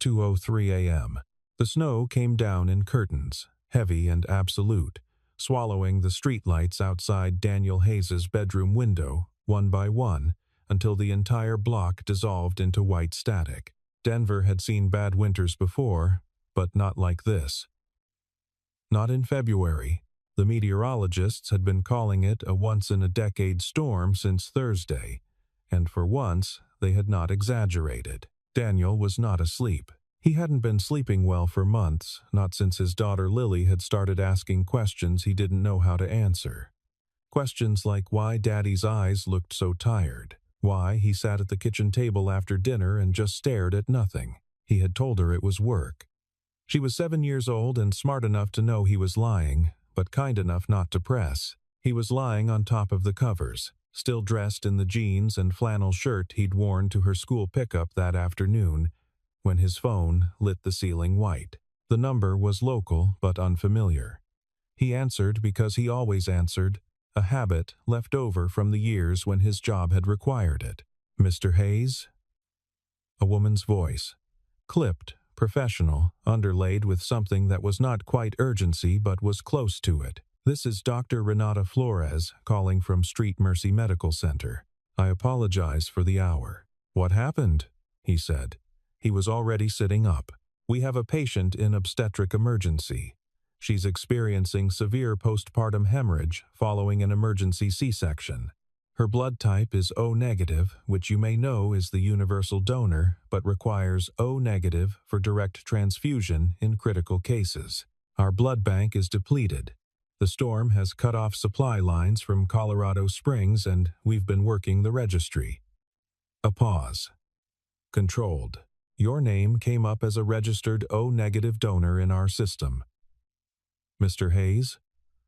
2:03 a.m. The snow came down in curtains, heavy and absolute, swallowing the streetlights outside Daniel Hayes's bedroom window, one by one, until the entire block dissolved into white static. Denver had seen bad winters before, but not like this. Not in February. The meteorologists had been calling it a once-in-a-decade storm since Thursday, and for once they had not exaggerated. Daniel was not asleep. He hadn't been sleeping well for months, not since his daughter Lily had started asking questions he didn't know how to answer. Questions like why Daddy's eyes looked so tired, why he sat at the kitchen table after dinner and just stared at nothing. He had told her it was work. She was 7 years old and smart enough to know he was lying, but kind enough not to press. He was lying on top of the covers, still dressed in the jeans and flannel shirt he'd worn to her school pickup that afternoon, when his phone lit the ceiling white. The number was local but unfamiliar. He answered because he always answered, a habit left over from the years when his job had required it. "Mr. Hayes?" A woman's voice, clipped, professional, underlaid with something that was not quite urgency but was close to it. "This is Dr. Renata Flores calling from Street Mercy Medical Center. I apologize for the hour." "What happened?" he said. He was already sitting up. "We have a patient in obstetric emergency. She's experiencing severe postpartum hemorrhage following an emergency C-section. Her blood type is O negative, which you may know is the universal donor, but requires O negative for direct transfusion in critical cases. Our blood bank is depleted. The storm has cut off supply lines from Colorado Springs, and we've been working the registry." A pause. Controlled. "Your name came up as a registered O negative donor in our system. Mr. Hayes,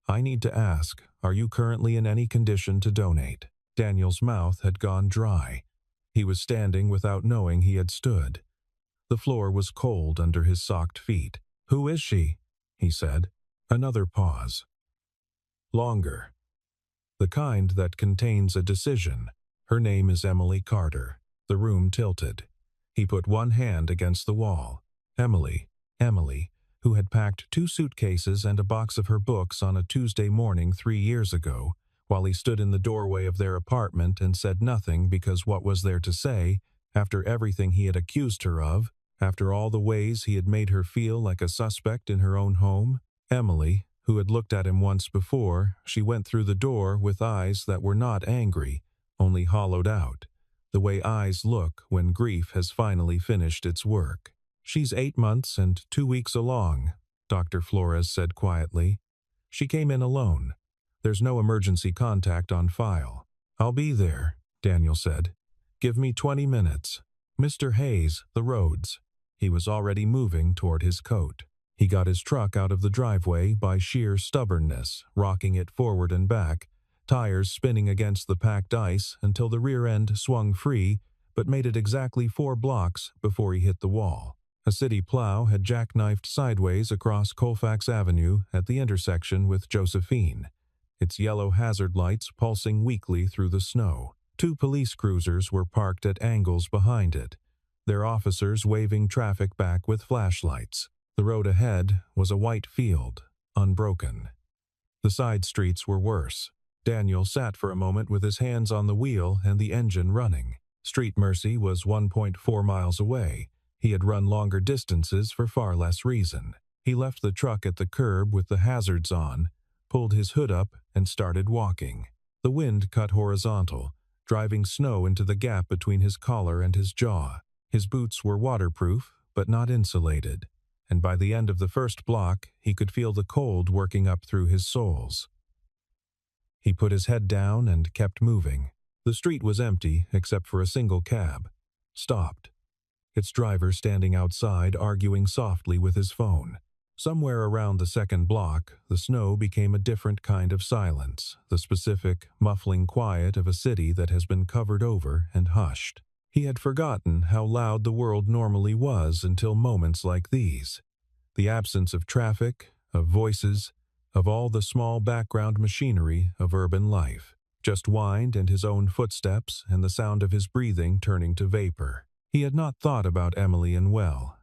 I need to ask, are you currently in any condition to donate?" Daniel's mouth had gone dry. He was standing without knowing he had stood. The floor was cold under his socked feet. "Who is she?" he said. Another pause. Longer. "The kind that contains a decision. Her name is Emily Carter." The room tilted. He put one hand against the wall. Emily, who had packed 2 suitcases and a box of her books on a Tuesday morning 3 years ago, while he stood in the doorway of their apartment and said nothing because what was there to say, after everything he had accused her of, after all the ways he had made her feel like a suspect in her own home? Emily, who had looked at him once before, she went through the door with eyes that were not angry, only hollowed out, the way eyes look when grief has finally finished its work. "She's 8 months and 2 weeks along," Dr. Flores said quietly. "She came in alone. There's no emergency contact on file." "I'll be there," Daniel said. "Give me 20 minutes. Mr. Hayes, the roads." He was already moving toward his coat. He got his truck out of the driveway by sheer stubbornness, rocking it forward and back, tires spinning against the packed ice until the rear end swung free, but made it exactly 4 blocks before he hit the wall. A city plow had jackknifed sideways across Colfax Avenue at the intersection with Josephine, its yellow hazard lights pulsing weakly through the snow. 2 police cruisers were parked at angles behind it, their officers waving traffic back with flashlights. The road ahead was a white field, unbroken. The side streets were worse. Daniel sat for a moment with his hands on the wheel and the engine running. Street Mercy was 1.4 miles away. He had run longer distances for far less reason. He left the truck at the curb with the hazards on, pulled his hood up, and started walking. The wind cut horizontal, driving snow into the gap between his collar and his jaw. His boots were waterproof, but not insulated, and by the end of the first block, he could feel the cold working up through his soles. He put his head down and kept moving. The street was empty except for a single cab. Stopped. Its driver standing outside arguing softly with his phone. Somewhere around the second block, the snow became a different kind of silence, the specific, muffling quiet of a city that has been covered over and hushed. He had forgotten how loud the world normally was until moments like these. The absence of traffic, of voices, of all the small background machinery of urban life. Just wind and his own footsteps and the sound of his breathing turning to vapor. He had not thought about Emily and well.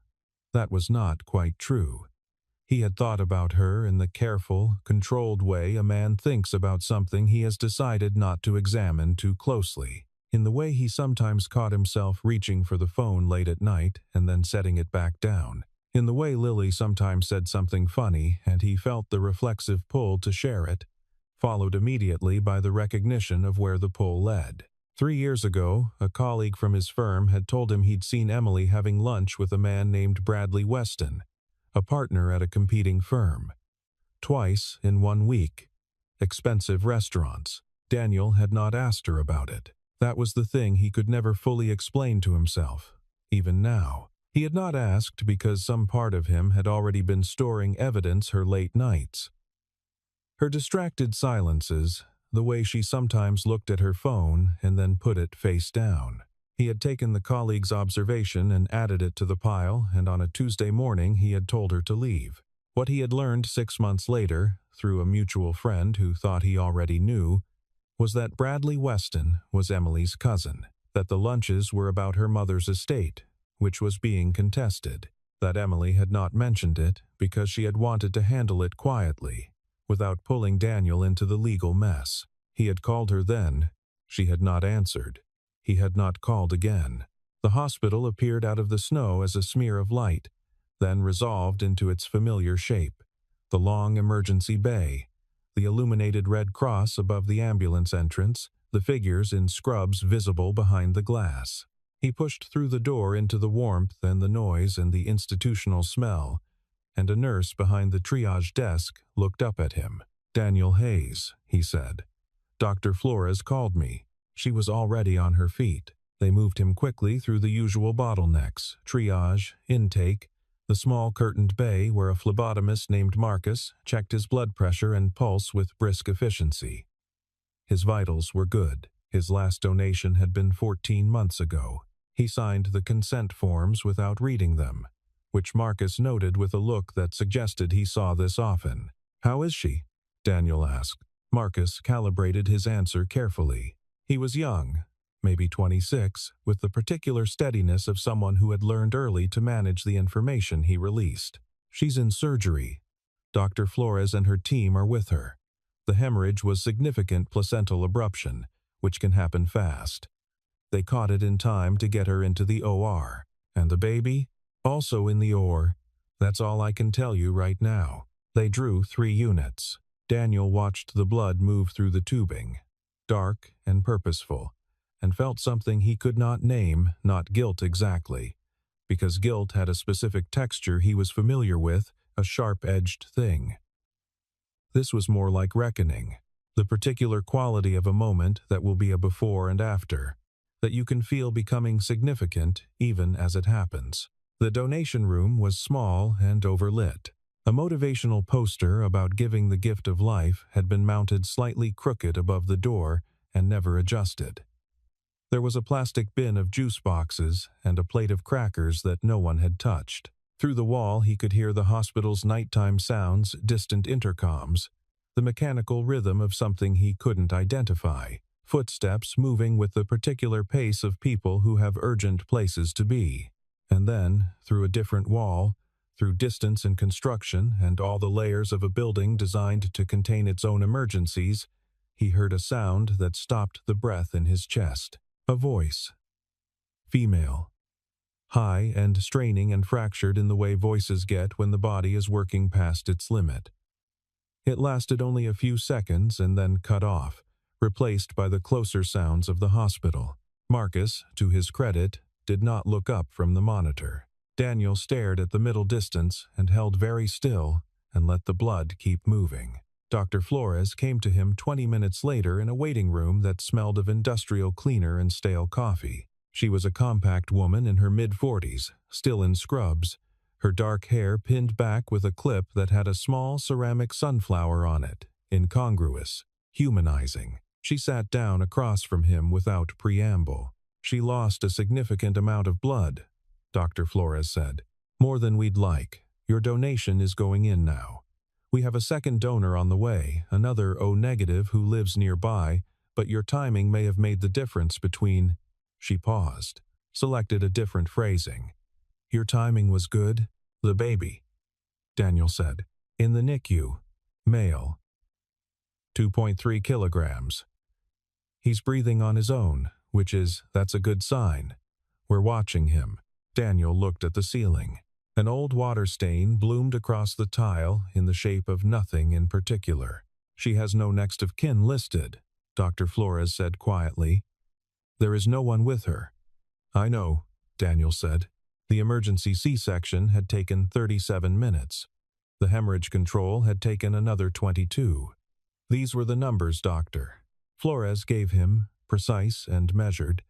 That was not quite true. He had thought about her in the careful, controlled way a man thinks about something he has decided not to examine too closely. In the way he sometimes caught himself reaching for the phone late at night and then setting it back down. In the way Lily sometimes said something funny and he felt the reflexive pull to share it, followed immediately by the recognition of where the pull led. 3 years ago, a colleague from his firm had told him he'd seen Emily having lunch with a man named Bradley Weston, a partner at a competing firm. Twice in 1 week. Expensive restaurants. Daniel had not asked her about it. That was the thing he could never fully explain to himself, even now. He had not asked because some part of him had already been storing evidence her late nights. Her distracted silences, the way she sometimes looked at her phone and then put it face down. He had taken the colleague's observation and added it to the pile, and on a Tuesday morning he had told her to leave. What he had learned 6 months later, through a mutual friend who thought he already knew, was that Bradley Weston was Emily's cousin, that the lunches were about her mother's estate, which was being contested, that Emily had not mentioned it because she had wanted to handle it quietly, without pulling Daniel into the legal mess. He had called her then. She had not answered. He had not called again. The hospital appeared out of the snow as a smear of light, then resolved into its familiar shape. The long emergency bay, the illuminated red cross above the ambulance entrance, the figures in scrubs visible behind the glass. He pushed through the door into the warmth and the noise and the institutional smell, and a nurse behind the triage desk looked up at him. "Daniel Hayes," he said. "Dr. Flores called me." She was already on her feet. They moved him quickly through the usual bottlenecks, triage, intake, the small curtained bay where a phlebotomist named Marcus checked his blood pressure and pulse with brisk efficiency. His vitals were good. His last donation had been 14 months ago. He signed the consent forms without reading them, which Marcus noted with a look that suggested he saw this often. "How is she?" Daniel asked. Marcus calibrated his answer carefully. He was young, maybe 26, with the particular steadiness of someone who had learned early to manage the information he released. "She's in surgery. Dr. Flores and her team are with her. The hemorrhage was significant placental abruption, which can happen fast. They caught it in time to get her into the OR. And the baby? Also in the OR. That's all I can tell you right now." They drew 3 units. Daniel watched the blood move through the tubing, dark and purposeful, and felt something he could not name, not guilt exactly, because guilt had a specific texture he was familiar with, a sharp-edged thing. This was more like reckoning, the particular quality of a moment that will be a before and after, that you can feel becoming significant even as it happens. The donation room was small and overlit. A motivational poster about giving the gift of life had been mounted slightly crooked above the door and never adjusted. There was a plastic bin of juice boxes and a plate of crackers that no one had touched. Through the wall he could hear the hospital's nighttime sounds, distant intercoms, the mechanical rhythm of something he couldn't identify, footsteps moving with the particular pace of people who have urgent places to be. And then, through a different wall, through distance and construction and all the layers of a building designed to contain its own emergencies, he heard a sound that stopped the breath in his chest. A voice. Female. High and straining and fractured in the way voices get when the body is working past its limit. It lasted only a few seconds and then cut off, replaced by the closer sounds of the hospital. Marcus, to his credit, did not look up from the monitor. Daniel stared at the middle distance and held very still and let the blood keep moving. Dr. Flores came to him 20 minutes later in a waiting room that smelled of industrial cleaner and stale coffee. She was a compact woman in her mid-40s, still in scrubs, her dark hair pinned back with a clip that had a small ceramic sunflower on it, incongruous, humanizing. She sat down across from him without preamble. "She lost a significant amount of blood," Dr. Flores said. "More than we'd like. Your donation is going in now. We have a second donor on the way, another O-negative who lives nearby, but your timing may have made the difference between—" She paused, selected a different phrasing. "Your timing was good?" "The baby," Daniel said. "In the NICU. Male. 2.3 kilograms. He's breathing on his own, that's a good sign. We're watching him." Daniel looked at the ceiling. An old water stain bloomed across the tile in the shape of nothing in particular. "She has no next of kin listed," Dr. Flores said quietly. "There is no one with her." "I know," Daniel said. The emergency C-section had taken 37 minutes. The hemorrhage control had taken another 22. "These were the numbers, doctor." Flores gave him, precise and measured,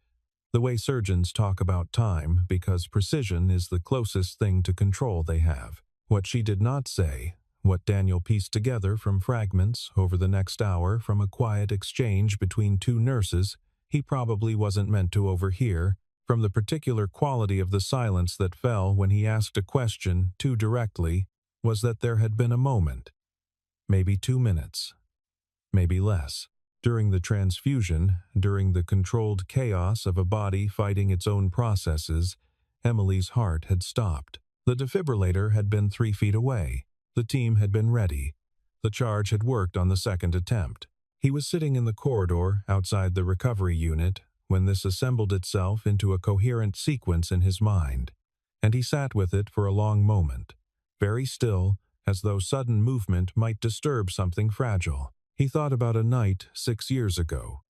the way surgeons talk about time, because precision is the closest thing to control they have. What she did not say, what Daniel pieced together from fragments over the next hour from a quiet exchange between two nurses he probably wasn't meant to overhear, from the particular quality of the silence that fell when he asked a question too directly, was that there had been a moment, maybe 2 minutes, maybe less. During the transfusion, during the controlled chaos of a body fighting its own processes, Emily's heart had stopped. The defibrillator had been 3 feet away. The team had been ready. The charge had worked on the second attempt. He was sitting in the corridor outside the recovery unit when this assembled itself into a coherent sequence in his mind, and he sat with it for a long moment, very still, as though sudden movement might disturb something fragile. He thought about a night 6 years ago,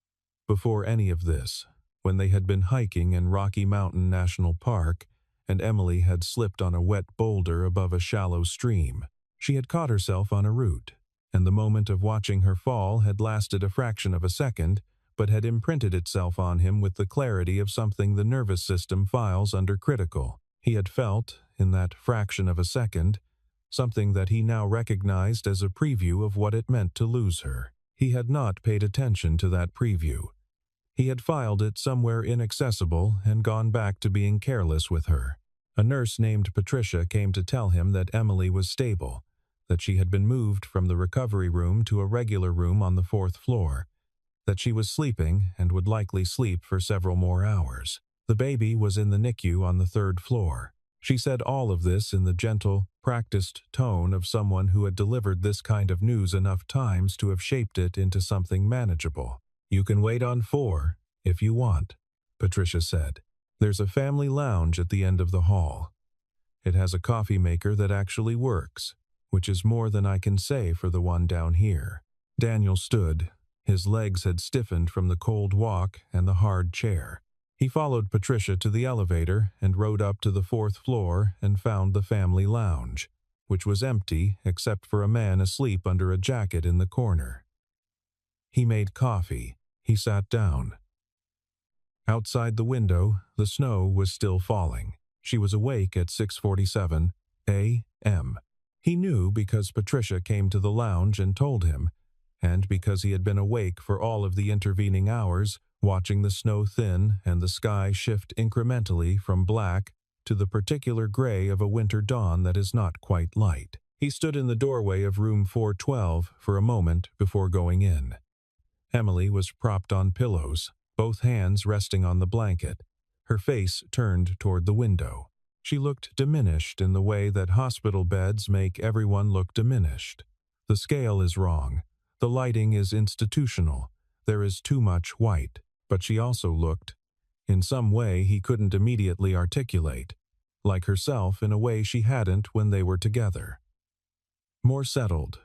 before any of this, when they had been hiking in Rocky Mountain National Park, and Emily had slipped on a wet boulder above a shallow stream. She had caught herself on a root, and the moment of watching her fall had lasted a fraction of a second, but had imprinted itself on him with the clarity of something the nervous system files under critical. He had felt, in that fraction of a second, something that he now recognized as a preview of what it meant to lose her. He had not paid attention to that preview. He had filed it somewhere inaccessible and gone back to being careless with her. A nurse named Patricia came to tell him that Emily was stable, that she had been moved from the recovery room to a regular room on the 4th floor, that she was sleeping and would likely sleep for several more hours. The baby was in the NICU on the 3rd floor. She said all of this in the gentle, practiced tone of someone who had delivered this kind of news enough times to have shaped it into something manageable. "You can wait on 4, if you want," Patricia said. "There's a family lounge at the end of the hall. It has a coffee maker that actually works, which is more than I can say for the one down here." Daniel stood. His legs had stiffened from the cold walk and the hard chair. He followed Patricia to the elevator and rode up to the 4th floor and found the family lounge, which was empty except for a man asleep under a jacket in the corner. He made coffee. He sat down. Outside the window, the snow was still falling. She was awake at 6:47 a.m. He knew because Patricia came to the lounge and told him, and because he had been awake for all of the intervening hours, watching the snow thin and the sky shift incrementally from black to the particular gray of a winter dawn that is not quite light. He stood in the doorway of room 412 for a moment before going in. Emily was propped on pillows, both hands resting on the blanket, her face turned toward the window. She looked diminished in the way that hospital beds make everyone look diminished. The scale is wrong. The lighting is institutional. There is too much white. But she also looked, in some way he couldn't immediately articulate, like herself in a way she hadn't when they were together. More settled,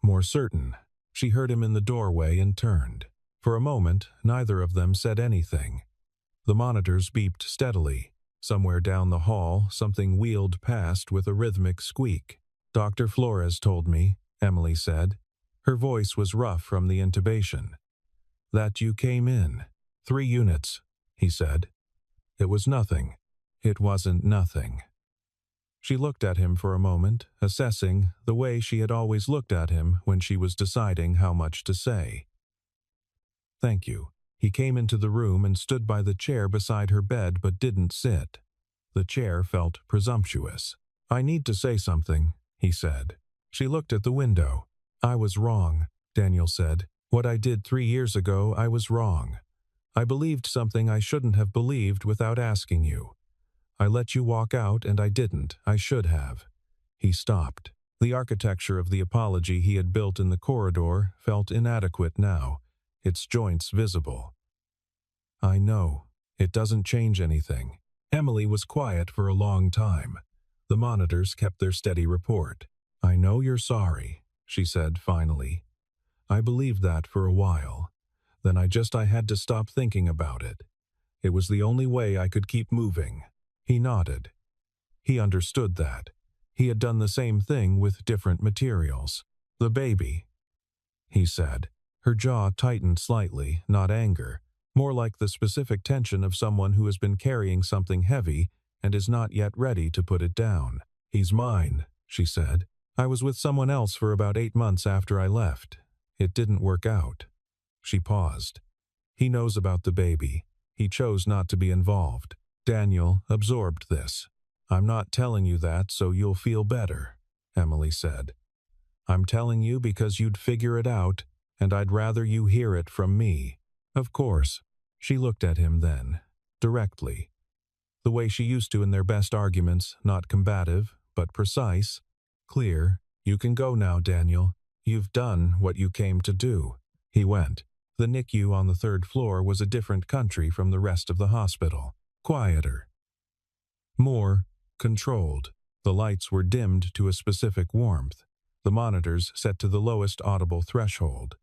more certain. She heard him in the doorway and turned. For a moment, neither of them said anything. The monitors beeped steadily. Somewhere down the hall, something wheeled past with a rhythmic squeak. "Dr. Flores told me," Emily said. Her voice was rough from the intubation. "That you came in. 3 units, he said. It was nothing. It wasn't nothing." She looked at him for a moment, assessing the way she had always looked at him when she was deciding how much to say. "Thank you." He came into the room and stood by the chair beside her bed but didn't sit. The chair felt presumptuous. "I need to say something," he said. She looked at the window. "I was wrong," Daniel said. "What I did 3 years ago, I was wrong. I believed something I shouldn't have believed without asking you. I let you walk out and I didn't. I should have." He stopped. The architecture of the apology he had built in the corridor felt inadequate now, its joints visible. "I know. It doesn't change anything." Emily was quiet for a long time. The monitors kept their steady report. "I know you're sorry," she said finally. "I believed that for a while. Then I had to stop thinking about it. It was the only way I could keep moving." He nodded. He understood that. He had done the same thing with different materials. "The baby," he said. Her jaw tightened slightly, not anger, more like the specific tension of someone who has been carrying something heavy and is not yet ready to put it down. "He's mine," she said. "I was with someone else for about 8 months after I left. It didn't work out." She paused. "He knows about the baby. He chose not to be involved." Daniel absorbed this. "I'm not telling you that so you'll feel better," Emily said. "I'm telling you because you'd figure it out, and I'd rather you hear it from me." "Of course." She looked at him then, directly. The way she used to in their best arguments, not combative, but precise. Clear. "You can go now, Daniel. You've done what you came to do." He went. The NICU on the 3rd floor was a different country from the rest of the hospital. Quieter. More controlled. The lights were dimmed to a specific warmth. The monitors set to the lowest audible threshold.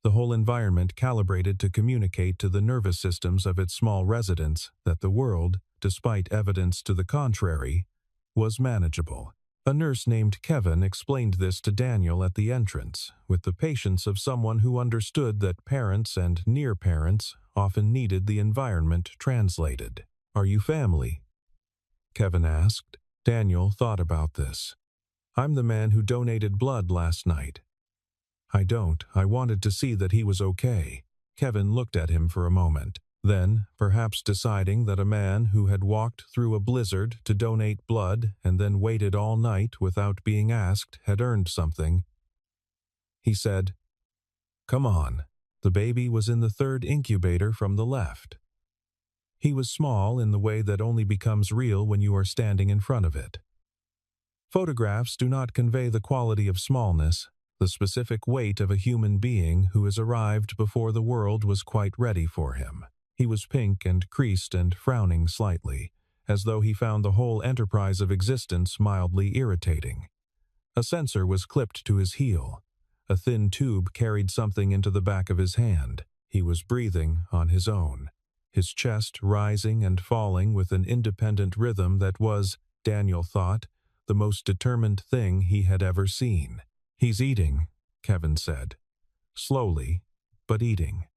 The whole environment calibrated to communicate to the nervous systems of its small residents that the world, despite evidence to the contrary, was manageable. A nurse named Kevin explained this to Daniel at the entrance, with the patience of someone who understood that parents and near parents often needed the environment translated. "Are you family?" Kevin asked. Daniel thought about this. "I'm the man who donated blood last night." "I don't. I wanted to see that he was okay." Kevin looked at him for a moment. Then, perhaps deciding that a man who had walked through a blizzard to donate blood and then waited all night without being asked had earned something, he said, "Come on." The baby was in the 3rd incubator from the left. He was small in the way that only becomes real when you are standing in front of it. Photographs do not convey the quality of smallness, the specific weight of a human being who has arrived before the world was quite ready for him. He was pink and creased and frowning slightly, as though he found the whole enterprise of existence mildly irritating. A sensor was clipped to his heel. A thin tube carried something into the back of his hand. He was breathing on his own, his chest rising and falling with an independent rhythm that was, Daniel thought, the most determined thing he had ever seen. "He's eating," Kevin said. "Slowly, but eating.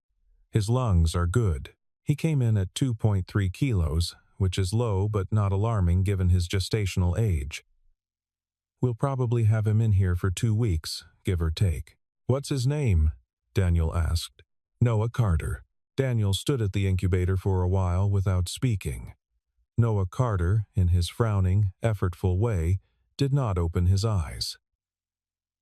His lungs are good." He came in at 2.3 kilos, which is low but not alarming given his gestational age. "We'll probably have him in here for 2 weeks, give or take." "What's his name?" Daniel asked. "Noah Carter." Daniel stood at the incubator for a while without speaking. Noah Carter, in his frowning, effortful way, did not open his eyes.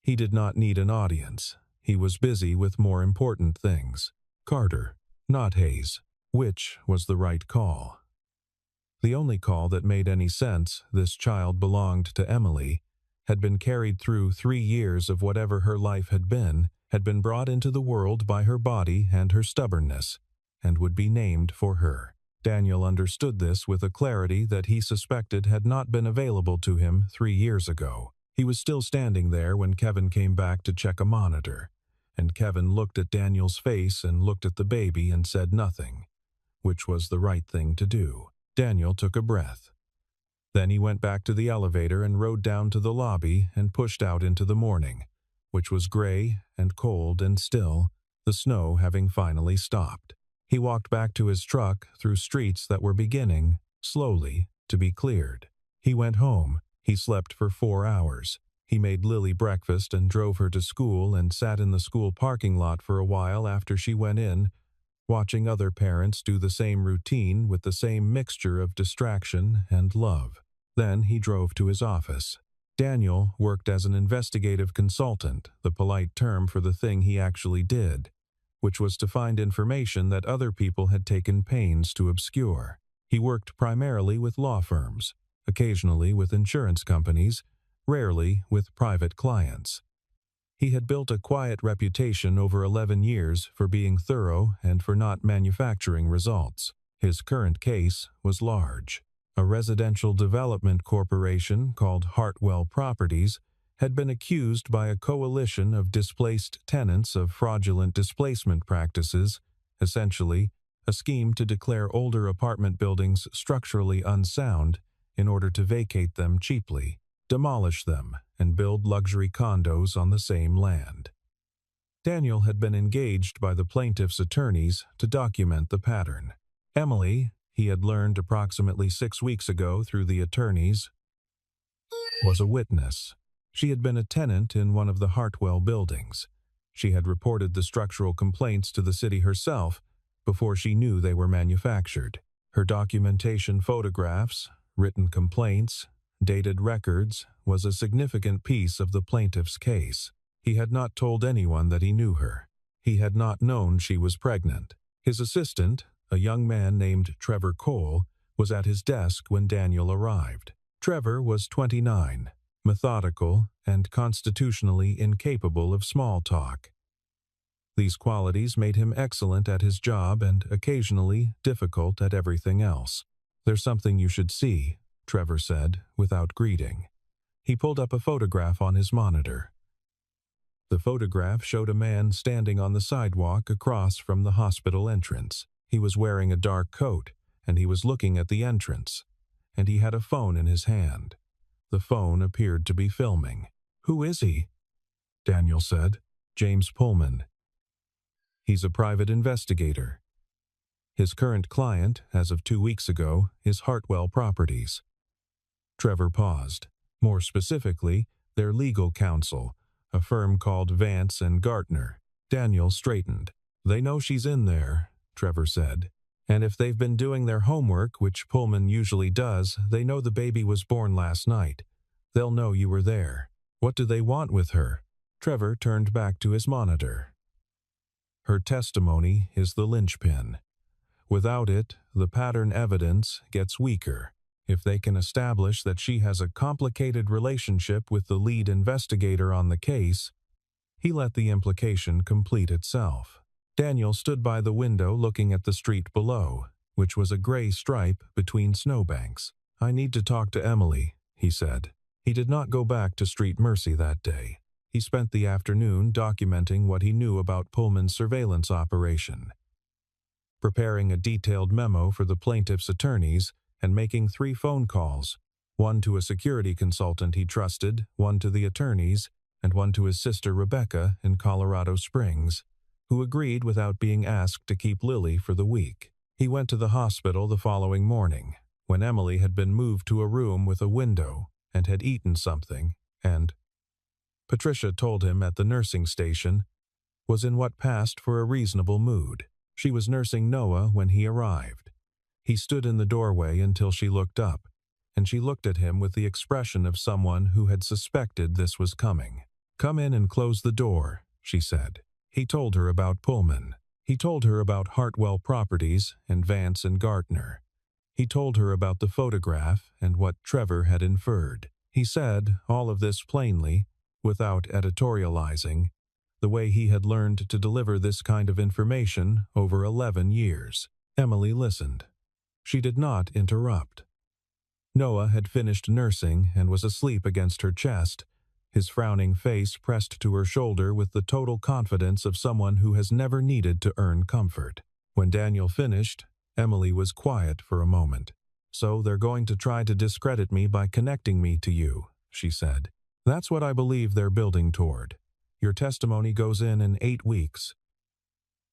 He did not need an audience. He was busy with more important things. Carter, not Hayes. Which was the right call? The only call that made any sense. This child belonged to Emily, had been carried through 3 years of whatever her life had been brought into the world by her body and her stubbornness, and would be named for her. Daniel understood this with a clarity that he suspected had not been available to him 3 years ago. He was still standing there when Kevin came back to check a monitor, and Kevin looked at Daniel's face and looked at the baby and said nothing, which was the right thing to do. Daniel took a breath. Then he went back to the elevator and rode down to the lobby and pushed out into the morning, which was gray and cold and still, the snow having finally stopped. He walked back to his truck through streets that were beginning, slowly, to be cleared. He went home. He slept for 4 hours. He made Lily breakfast and drove her to school and sat in the school parking lot for a while after she went in, watching other parents do the same routine with the same mixture of distraction and love. Then he drove to his office. Daniel worked as an investigative consultant, the polite term for the thing he actually did, which was to find information that other people had taken pains to obscure. He worked primarily with law firms, occasionally with insurance companies, rarely with private clients. He had built a quiet reputation over 11 years for being thorough and for not manufacturing results. His current case was large. A residential development corporation called Hartwell Properties had been accused by a coalition of displaced tenants of fraudulent displacement practices, essentially a scheme to declare older apartment buildings structurally unsound in order to vacate them cheaply, demolish them, and build luxury condos on the same land. Daniel had been engaged by the plaintiff's attorneys to document the pattern. Emily, he had learned approximately 6 weeks ago through the attorneys, was a witness. She had been a tenant in one of the Hartwell buildings. She had reported the structural complaints to the city herself before she knew they were manufactured. Her documentation, photographs, written complaints, dated records was a significant piece of the plaintiff's case. He had not told anyone that he knew her. He had not known she was pregnant. His assistant, a young man named Trevor Cole, was at his desk when Daniel arrived. Trevor was 29, methodical, and constitutionally incapable of small talk. These qualities made him excellent at his job and occasionally difficult at everything else. "There's something you should see," Trevor said, without greeting. He pulled up a photograph on his monitor. The photograph showed a man standing on the sidewalk across from the hospital entrance. He was wearing a dark coat, and he was looking at the entrance, and he had a phone in his hand. The phone appeared to be filming. "Who is he?" Daniel said. "James Pullman. He's a private investigator. His current client, as of 2 weeks ago, is Hartwell Properties." Trevor paused. More specifically, their legal counsel, a firm called Vance and Gartner. Daniel straightened. "They know she's in there," Trevor said. "And if they've been doing their homework, which Pullman usually does, they know the baby was born last night. They'll know you were there. What do they want with her?" Trevor turned back to his monitor. "Her testimony is the linchpin. Without it, the pattern evidence gets weaker. If they can establish that she has a complicated relationship with the lead investigator on the case," he let the implication complete itself. Daniel stood by the window looking at the street below, which was a gray stripe between snowbanks. "I need to talk to Emily," he said. He did not go back to Street Mercy that day. He spent the afternoon documenting what he knew about Pullman's surveillance operation, preparing a detailed memo for the plaintiff's attorneys, and making 3 phone calls, one to a security consultant he trusted, one to the attorneys, and one to his sister Rebecca in Colorado Springs, who agreed without being asked to keep Lily for the week. He went to the hospital the following morning, when Emily had been moved to a room with a window and had eaten something, and, Patricia told him at the nursing station, was in what passed for a reasonable mood. She was nursing Noah when he arrived. He stood in the doorway until she looked up, and she looked at him with the expression of someone who had suspected this was coming. "Come in and close the door," she said. He told her about Pullman. He told her about Hartwell Properties and Vance and Gartner. He told her about the photograph and what Trevor had inferred. He said all of this plainly, without editorializing, the way he had learned to deliver this kind of information over 11 years. Emily listened. She did not interrupt. Noah had finished nursing and was asleep against her chest, his frowning face pressed to her shoulder with the total confidence of someone who has never needed to earn comfort. When Daniel finished, Emily was quiet for a moment. "So they're going to try to discredit me by connecting me to you," she said. "That's what I believe they're building toward. Your testimony goes in 8 weeks.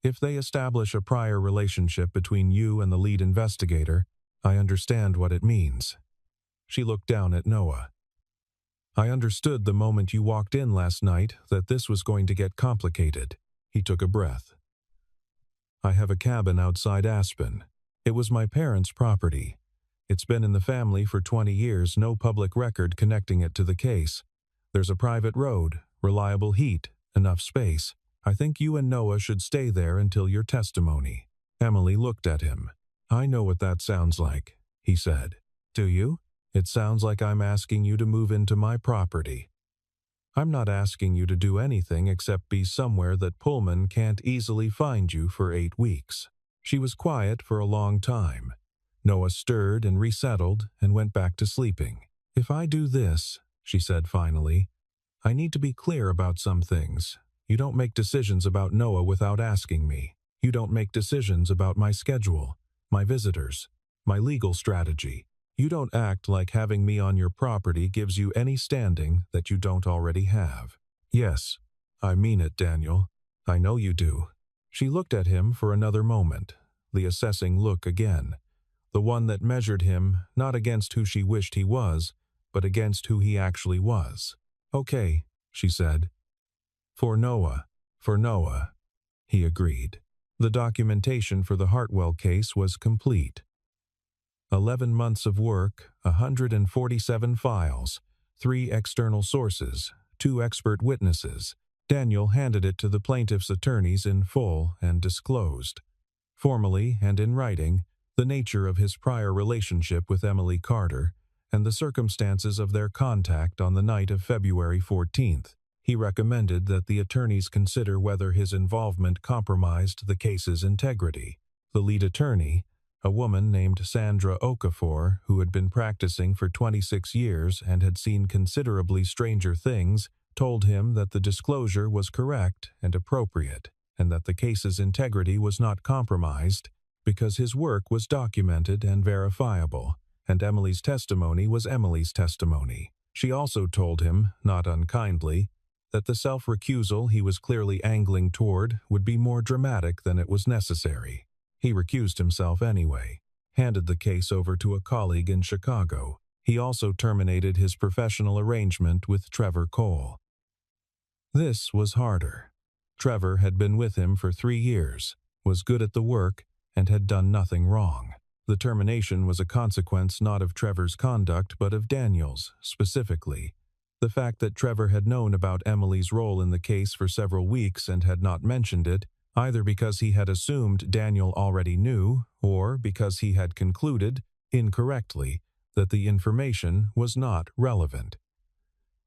If they establish a prior relationship between you and the lead investigator, I understand what it means." She looked down at Noah. "I understood the moment you walked in last night that this was going to get complicated." He took a breath. "I have a cabin outside Aspen. It was my parents' property. It's been in the family for 20 years, no public record connecting it to the case. There's a private road, reliable heat, enough space. I think you and Noah should stay there until your testimony." Emily looked at him. I know what that sounds like, he said. Do you? It sounds like I'm asking you to move into my property. I'm not asking you to do anything except be somewhere that Pullman can't easily find you for 8 weeks. She was quiet for a long time. Noah stirred and resettled and went back to sleeping. If I do this, she said finally, I need to be clear about some things. You don't make decisions about Noah without asking me. You don't make decisions about my schedule, my visitors, my legal strategy. You don't act like having me on your property gives you any standing that you don't already have. Yes, I mean it, Daniel. I know you do. She looked at him for another moment, the assessing look again, the one that measured him not against who she wished he was, but against who he actually was. Okay, she said. For Noah, he agreed. The documentation for the Hartwell case was complete. 11 months of work, 147 files, 3 external sources, 2 expert witnesses. Daniel handed it to the plaintiff's attorneys in full and disclosed, formally and in writing, the nature of his prior relationship with Emily Carter and the circumstances of their contact on the night of February 14th. He recommended that the attorneys consider whether his involvement compromised the case's integrity. The lead attorney, a woman named Sandra Okafor, who had been practicing for 26 years and had seen considerably stranger things, told him that the disclosure was correct and appropriate, and that the case's integrity was not compromised because his work was documented and verifiable, and Emily's testimony was Emily's testimony. She also told him, not unkindly, that the self-recusal he was clearly angling toward would be more dramatic than it was necessary. He recused himself anyway, handed the case over to a colleague in Chicago. He also terminated his professional arrangement with Trevor Cole. This was harder. Trevor had been with him for 3 years, was good at the work, and had done nothing wrong. The termination was a consequence not of Trevor's conduct but of Daniel's, specifically. The fact that Trevor had known about Emily's role in the case for several weeks and had not mentioned it, either because he had assumed Daniel already knew or because he had concluded, incorrectly, that the information was not relevant.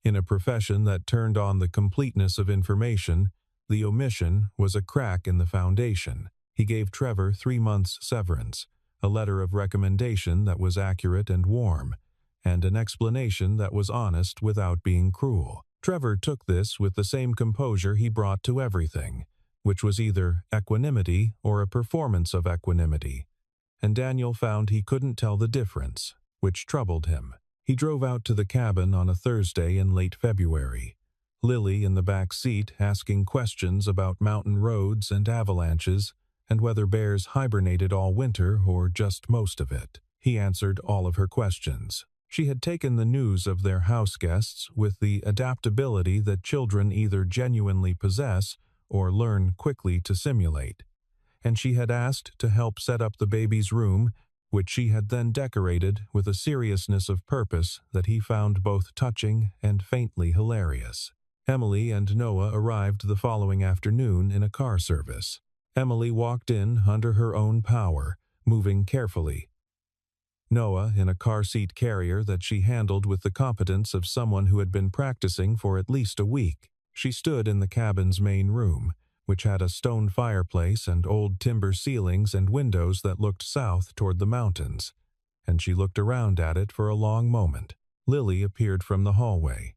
In a profession that turned on the completeness of information, the omission was a crack in the foundation. He gave Trevor 3 months' severance, a letter of recommendation that was accurate and warm, and an explanation that was honest without being cruel. Trevor took this with the same composure he brought to everything, which was either equanimity or a performance of equanimity, and Daniel found he couldn't tell the difference, which troubled him. He drove out to the cabin on a Thursday in late February, Lily in the back seat asking questions about mountain roads and avalanches and whether bears hibernated all winter or just most of it. He answered all of her questions. She had taken the news of their house guests with the adaptability that children either genuinely possess or learn quickly to simulate, and she had asked to help set up the baby's room, which she had then decorated with a seriousness of purpose that he found both touching and faintly hilarious. Emily and Noah arrived the following afternoon in a car service. Emily walked in under her own power, moving carefully. Noah in a car-seat carrier that she handled with the competence of someone who had been practicing for at least a week. She stood in the cabin's main room, which had a stone fireplace and old timber ceilings and windows that looked south toward the mountains, and she looked around at it for a long moment. Lily appeared from the hallway.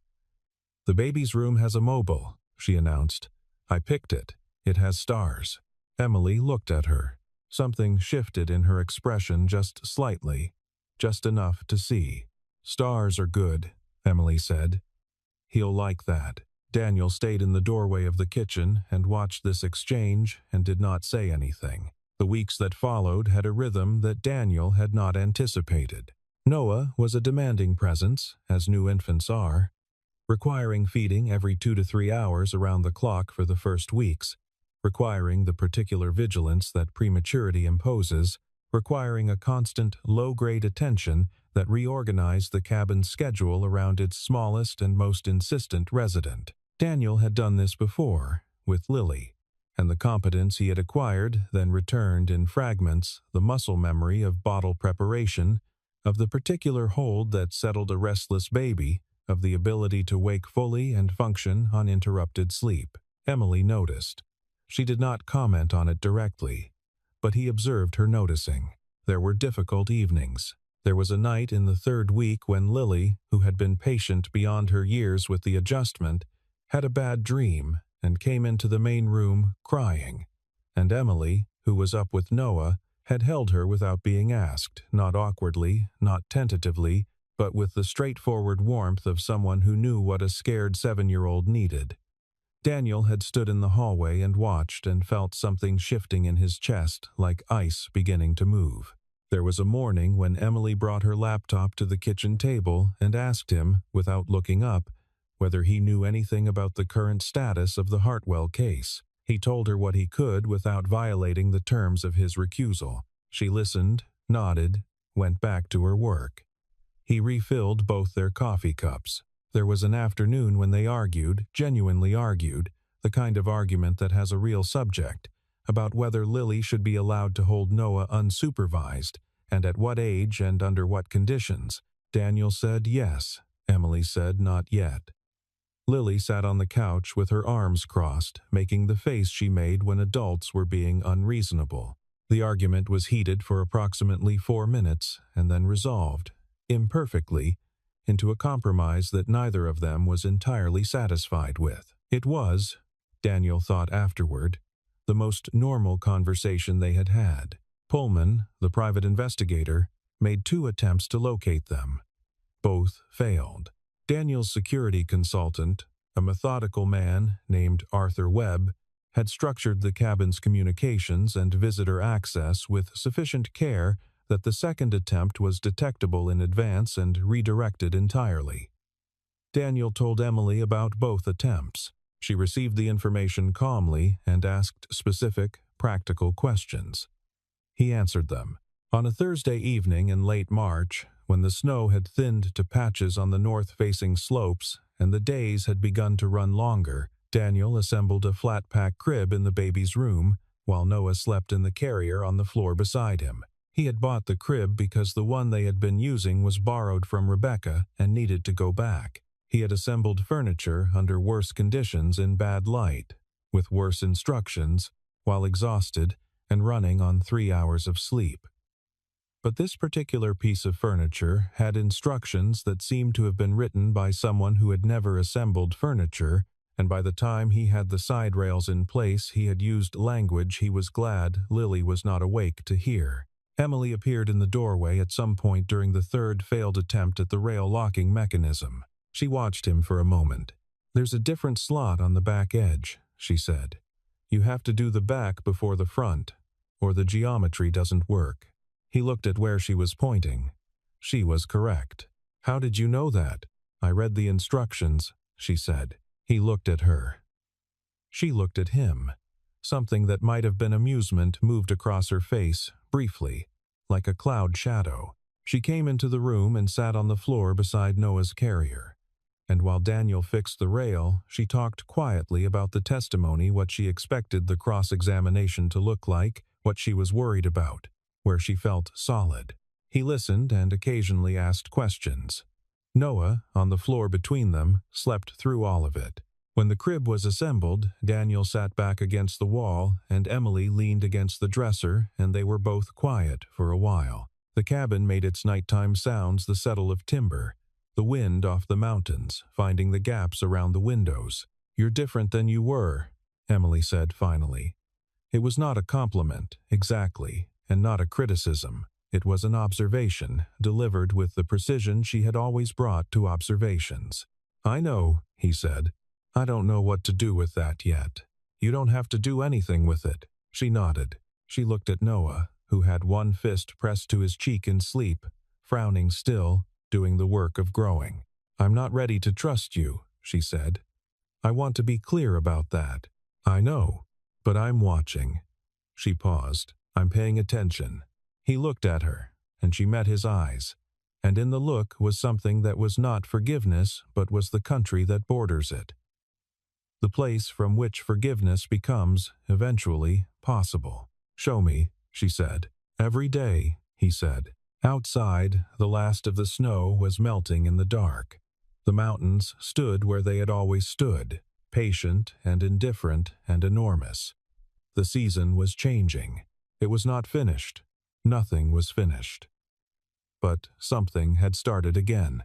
"The baby's room has a mobile," she announced. "I picked it. It has stars." Emily looked at her. Something shifted in her expression just slightly, just enough to see. "Stars are good," Emily said. "He'll like that." Daniel stayed in the doorway of the kitchen and watched this exchange and did not say anything. The weeks that followed had a rhythm that Daniel had not anticipated. Noah was a demanding presence, as new infants are, requiring feeding every 2 to 3 hours around the clock for the first weeks, requiring the particular vigilance that prematurity imposes, requiring a constant low-grade attention that reorganized the cabin's schedule around its smallest and most insistent resident. Daniel had done this before, with Lily. and the competence he had acquired then returned in fragments the muscle memory of bottle preparation, of the particular hold that settled a restless baby, of the ability to wake fully and function on interrupted sleep. Emily noticed. She did not comment on it directly, but he observed her noticing. There were difficult evenings. There was a night in the third week when Lily, who had been patient beyond her years with the adjustment, had a bad dream and came into the main room crying, and Emily, who was up with Noah, had held her without being asked, not awkwardly, not tentatively, but with the straightforward warmth of someone who knew what a scared 7-year-old needed. Daniel had stood in the hallway and watched and felt something shifting in his chest like ice beginning to move. There was a morning when Emily brought her laptop to the kitchen table and asked him, without looking up, whether he knew anything about the current status of the Hartwell case. He told her what he could without violating the terms of his recusal. She listened, nodded, went back to her work. He refilled both their coffee cups. There was an afternoon when they argued, genuinely argued, the kind of argument that has a real subject, about whether Lily should be allowed to hold Noah unsupervised, and at what age and under what conditions. Daniel said yes. Emily said not yet. Lily sat on the couch with her arms crossed, making the face she made when adults were being unreasonable. The argument was heated for approximately 4 minutes and then resolved, imperfectly, into a compromise that neither of them was entirely satisfied with. It was, Daniel thought afterward, the most normal conversation they had had. Pullman, the private investigator, made 2 attempts to locate them. Both failed. Daniel's security consultant, a methodical man named Arthur Webb, had structured the cabin's communications and visitor access with sufficient care that the second attempt was detectable in advance and redirected entirely. Daniel told Emily about both attempts. She received the information calmly and asked specific, practical questions. He answered them. On a Thursday evening in late March, when the snow had thinned to patches on the north-facing slopes and the days had begun to run longer, Daniel assembled a flat-pack crib in the baby's room, while Noah slept in the carrier on the floor beside him. He had bought the crib because the one they had been using was borrowed from Rebecca and needed to go back. He had assembled furniture under worse conditions in bad light, with worse instructions, while exhausted and running on 3 hours of sleep. But this particular piece of furniture had instructions that seemed to have been written by someone who had never assembled furniture, and by the time he had the side rails in place he had used language he was glad Lily was not awake to hear. Emily appeared in the doorway at some point during the third failed attempt at the rail locking mechanism. She watched him for a moment. "There's a different slot on the back edge," she said. "You have to do the back before the front, or the geometry doesn't work." He looked at where she was pointing. She was correct. "How did you know that?" "I read the instructions," she said. He looked at her. She looked at him. Something that might have been amusement moved across her face, briefly, like a cloud shadow. She came into the room and sat on the floor beside Noah's carrier. And while Daniel fixed the rail, she talked quietly about the testimony, what she expected the cross-examination to look like, what she was worried about, where she felt solid. He listened and occasionally asked questions. Noah, on the floor between them, slept through all of it. When the crib was assembled, Daniel sat back against the wall and Emily leaned against the dresser, and they were both quiet for a while. The cabin made its nighttime sounds the settle of timber, the wind off the mountains, finding the gaps around the windows. "You're different than you were," Emily said finally. It was not a compliment, exactly, and not a criticism. It was an observation, delivered with the precision she had always brought to observations. "I know," he said. "I don't know what to do with that yet." "You don't have to do anything with it." She nodded. She looked at Noah, who had one fist pressed to his cheek in sleep, frowning still, doing the work of growing. "I'm not ready to trust you," she said. "I want to be clear about that." "I know, but I'm watching." She paused. "I'm paying attention." He looked at her, and she met his eyes, and in the look was something that was not forgiveness but was the country that borders it. the place from which forgiveness becomes, eventually, possible. "Show me," she said. "Every day," he said. Outside, the last of the snow was melting in the dark. The mountains stood where they had always stood, patient and indifferent and enormous. The season was changing. It was not finished. Nothing was finished. But something had started again.